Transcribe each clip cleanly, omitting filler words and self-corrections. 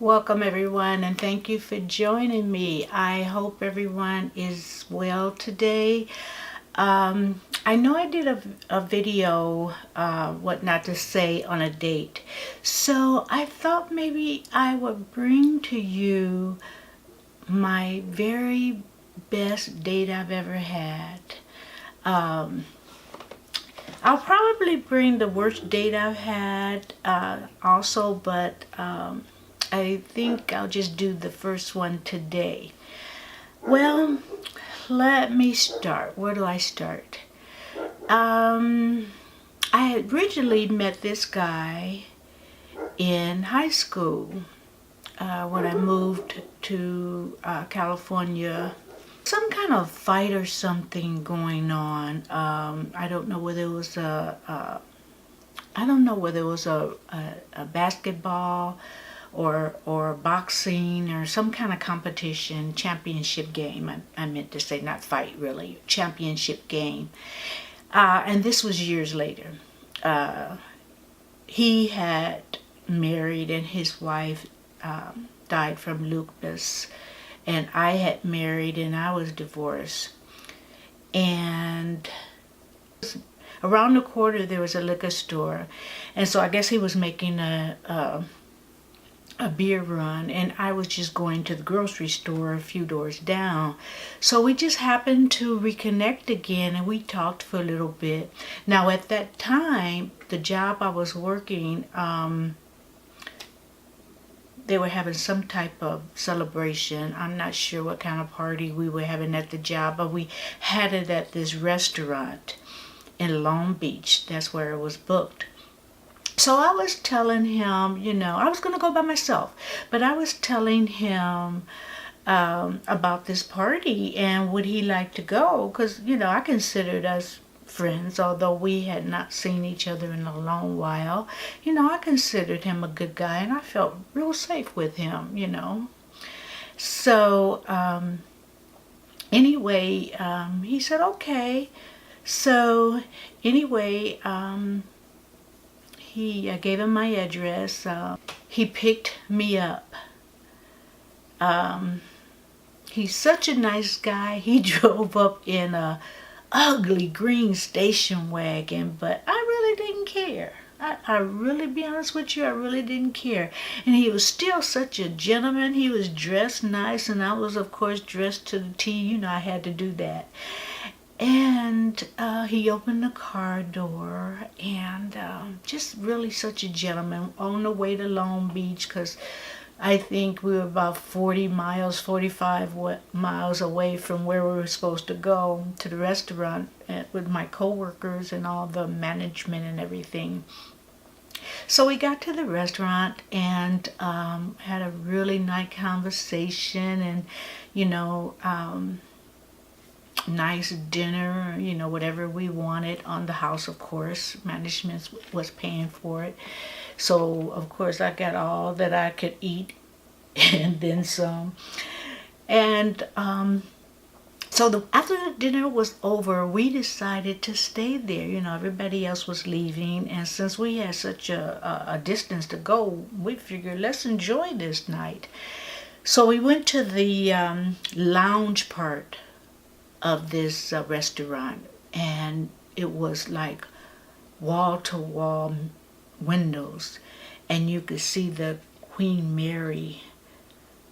Welcome everyone, and thank you for joining me. I hope everyone is well today. I know I did a video, what not to say on a date. So I thought maybe I would bring to you my very best date I've ever had. Um, I'll probably bring the worst date I've had also, but I think I'll just do the first one today. Well, let me start. Where do I start? I had originally met this guy in high school when I moved to California. Some kind of fight or something going on. I don't know whether it was I don't know whether it was a basketball or boxing or some kind of competition, championship game. I meant to say, not fight really, championship game. And this was years later. He had married and his wife died from lupus, and I had married and I was divorced. And around the corner there was a liquor store, and so I guess he was making a beer run, and I was just going to the grocery store a few doors down. So we just happened to reconnect again, and we talked for a little bit. Now at that time, the job I was working, they were having some type of celebration. I'm not sure what kind of party we were having at the job, but we had it at this restaurant in Long Beach. That's where it was booked. So I was telling him, I was going to go by myself, but I was telling him about this party and would he like to go? Because, I considered us friends, although we had not seen each other in a long while. I considered him a good guy and I felt real safe with him. So anyway, he said, okay. So anyway, I gave him my address. He picked me up. He's such a nice guy. He drove up in a ugly green station wagon, but I really didn't care. I really, be honest with you, I really didn't care. And he was still such a gentleman. He was dressed nice, and I was, of course, dressed to the T. I had to do that. And he opened the car door, and just really such a gentleman on the way to Long Beach, because I think we were about 40 miles, 45 miles away from where we were supposed to go to the restaurant with my coworkers and all the management and everything. So we got to the restaurant and had a really nice conversation, and nice dinner, whatever we wanted on the house, of course. Management was paying for it. So, of course, I got all that I could eat and then some. And so after the dinner was over, we decided to stay there. Everybody else was leaving. And since we had such a distance to go, we figured, let's enjoy this night. So we went to the lounge part of this restaurant, and it was like wall to wall windows, and you could see the Queen Mary,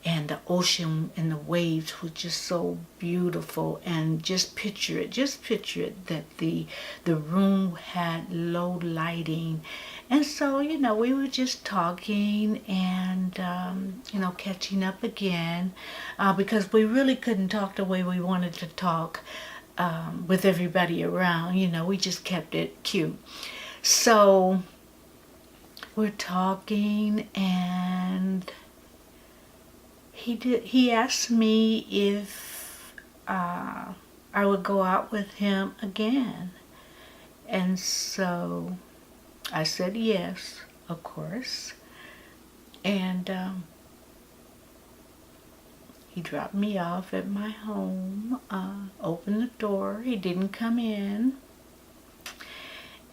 and the ocean and the waves were just so beautiful. And just picture it that the room had low lighting. And so we were just talking and catching up again, because we really couldn't talk the way we wanted to talk with everybody around. We just kept it cute. So we're talking, and he asked me if I would go out with him again. And so I said yes, of course. And he dropped me off at my home, opened the door. He didn't come in.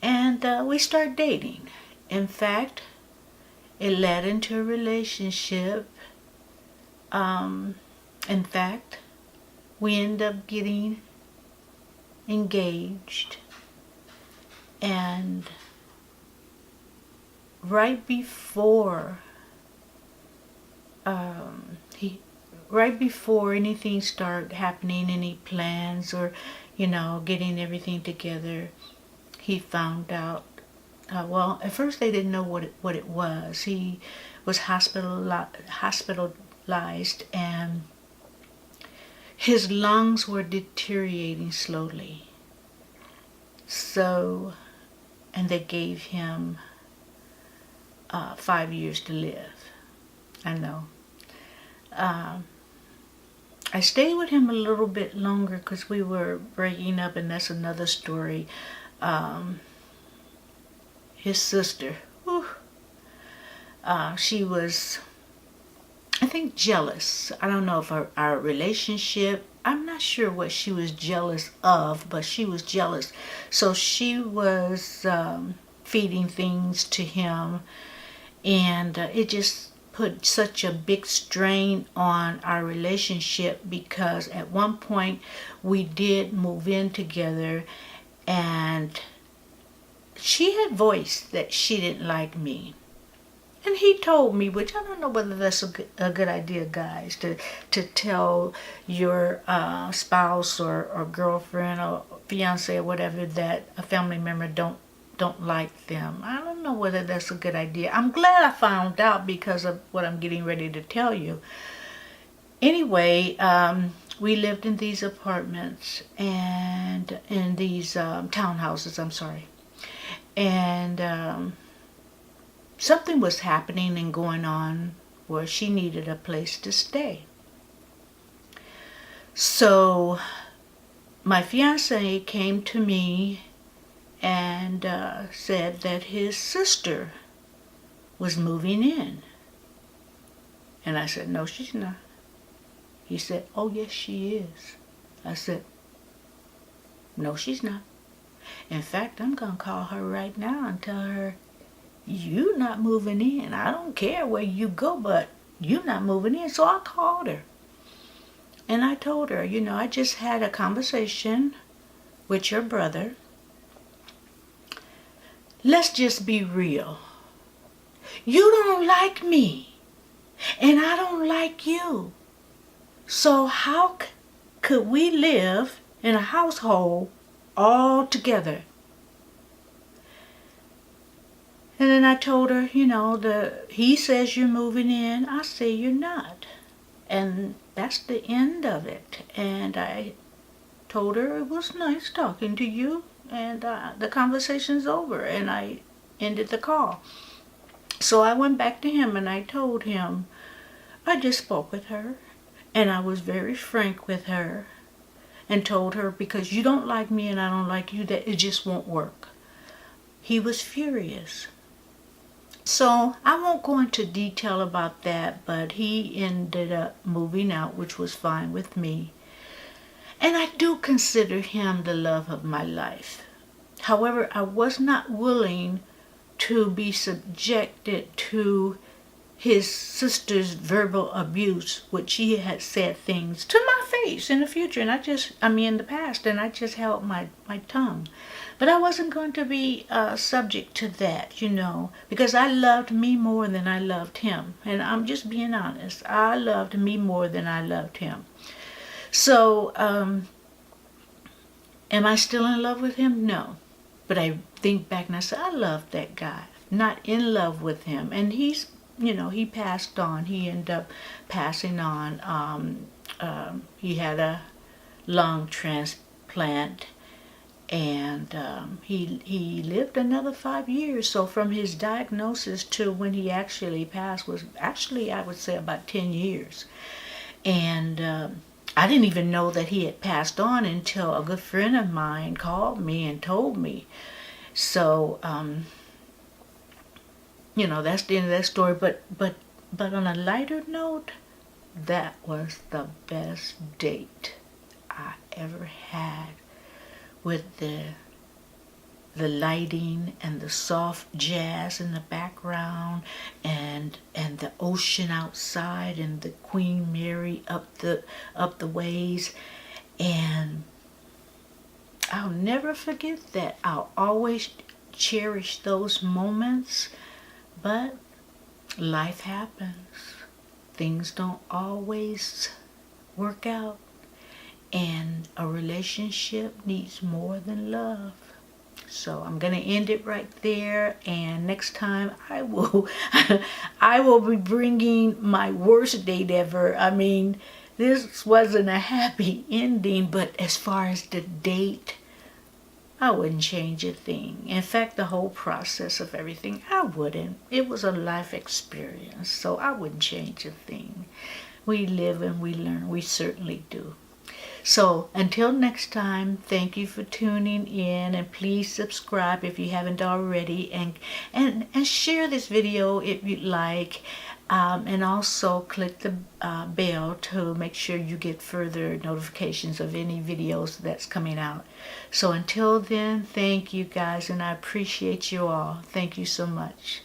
And we started dating. In fact, It led into a relationship. In fact, we ended up getting engaged. And right before right before anything started happening, any plans or, getting everything together, he found out. Well, at first they didn't know what it was. He was hospitalized, and his lungs were deteriorating slowly. So, and they gave him 5 years to live. I know. I stayed with him a little bit longer because we were breaking up, and that's another story. His sister, she was, I think, jealous. I don't know if our relationship, I'm not sure what she was jealous of, but she was jealous. So she was feeding things to him, and it just put such a big strain on our relationship, because at one point we did move in together, and she had voiced that she didn't like me. And he told me, which I don't know whether that's a good idea, guys, to tell your spouse or girlfriend or fiance or whatever that a family member don't like them. I don't know whether that's a good idea. I'm glad I found out because of what I'm getting ready to tell you. Anyway, we lived in these apartments and in these townhouses, I'm sorry. And something was happening and going on where she needed a place to stay. So my fiance came to me and said that his sister was moving in. And I said, no, she's not. He said, oh, yes, she is. I said, no, she's not. In fact, I'm going to call her right now and tell her, you not moving in. I don't care where you go, but you not moving in. So I called her. And I told her, I just had a conversation with your brother. Let's just be real. You don't like me, and I don't like you. So how could we live in a household all together? And then I told her, he says you're moving in. I say you're not. And that's the end of it. And I told her it was nice talking to you. And the conversation's over. And I ended the call. So I went back to him and I told him, I just spoke with her. And I was very frank with her. And told her, because you don't like me and I don't like you, that it just won't work. He was furious. So I won't go into detail about that, but he ended up moving out, which was fine with me. And I do consider him the love of my life. However, I was not willing to be subjected to his sister's verbal abuse, which she had said things to my face in the future, and in the past, and I just held my tongue. But I wasn't going to be subject to that, because I loved me more than I loved him. And I'm just being honest. I loved me more than I loved him. So, am I still in love with him? No. But I think back and I say, I love that guy. Not in love with him. And he's, he passed on. He ended up passing on. He had a lung transplant. And he lived another 5 years. So from his diagnosis to when he actually passed was actually, I would say, about 10 years. And I didn't even know that he had passed on until a good friend of mine called me and told me. So, that's the end of that story. But on a lighter note, that was the best date I ever had with the the lighting and the soft jazz in the background, and the ocean outside, and the Queen Mary up the ways. And I'll never forget that. I'll always cherish those moments. But life happens. Things don't always work out. And a relationship needs more than love. So I'm going to end it right there. And next time I will I will be bringing my worst date ever. I mean, this wasn't a happy ending, but as far as the date, I wouldn't change a thing. In fact, the whole process of everything, I wouldn't. It was a life experience, so I wouldn't change a thing. We live and we learn. We certainly do. So until next time, thank you for tuning in, and please subscribe if you haven't already, and share this video if you'd like, and also click the bell to make sure you get further notifications of any videos that's coming out. So until then, thank you guys, and I appreciate you all. Thank you so much.